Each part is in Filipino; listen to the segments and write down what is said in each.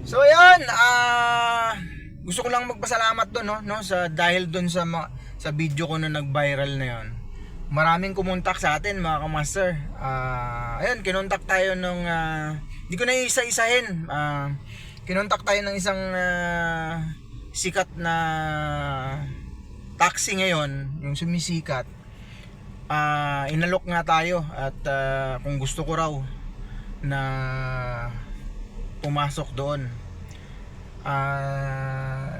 So ayun, gusto ko lang magpasalamat doon no sa dahil doon sa video ko na nag-viral na 'yon. Maraming kumontak sa atin mga kamaster. Ayun, kinontak tayo nung hindi ko na isa-isahin. Kinontak tayo ng isang sikat na taxi ngayon, yung sumisikat. Inalok nga tayo at kung gusto ko raw na pumasok doon.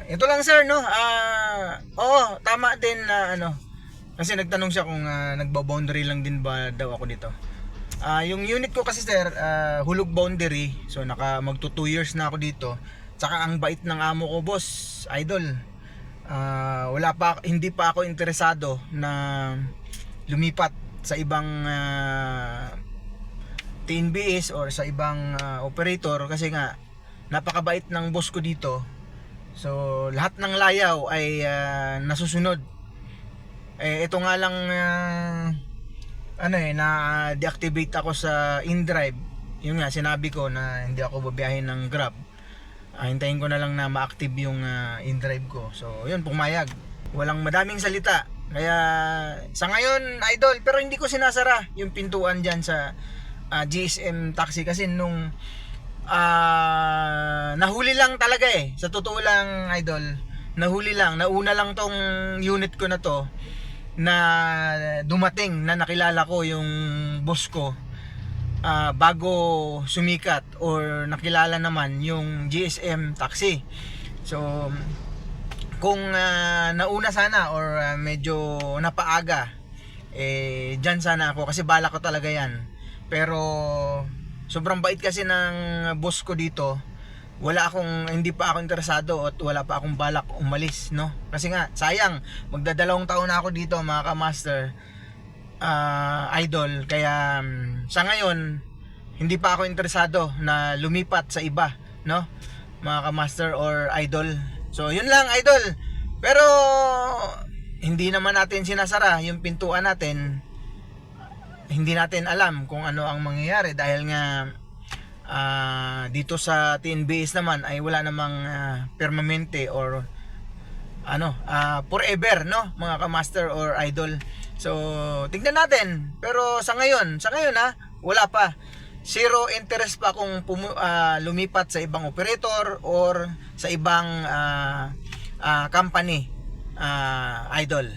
Ito lang sir no. Oo, tama din na kasi nagtanong siya kung nagba-boundary lang din ba daw ako dito. Yung unit ko kasi sir, hulog boundary. So magto 2 years na ako dito. Tsaka ang bait ng amo ko, boss, idol. Hindi pa ako interesado na lumipat sa ibang TNBS or sa ibang operator kasi nga napakabait ng boss ko dito. So lahat ng layaw ay nasusunod. Ito nga lang na-deactivate ako sa InDrive. Yung nga sinabi ko na hindi ako babiyahin ng Grab. Hintayin ko na lang na ma-active yung InDrive ko. So yun, pumayag. Walang madaming salita. Kaya sa ngayon idol, pero hindi ko sinasara yung pintuan dyan sa GSM taxi kasi nung nahuli lang talaga sa totoo lang idol, nahuli lang, nauna lang tong unit ko na to na dumating na nakilala ko yung boss ko bago sumikat or nakilala naman yung GSM taxi. So kung nauna sana or medyo napaaga dyan sana ako kasi bala ko talaga yan. Pero sobrang bait kasi ng boss ko dito. Hindi pa ako interesado at wala pa akong balak umalis, no? Kasi nga, sayang, magdadalawang taon na ako dito mga ka-master, idol. Kaya sa ngayon, hindi pa ako interesado na lumipat sa iba, no? Mga ka-master or idol. So yun lang idol. Pero hindi naman natin sinasara yung pintuan natin. Hindi natin alam kung ano ang mangyayari dahil nga dito sa TNBS naman ay wala namang permanente or forever, no, mga ka-master or idol. So tingnan natin. Pero sa ngayon wala pa. Zero interest pa kung lumipat sa ibang operator or sa ibang company, idol.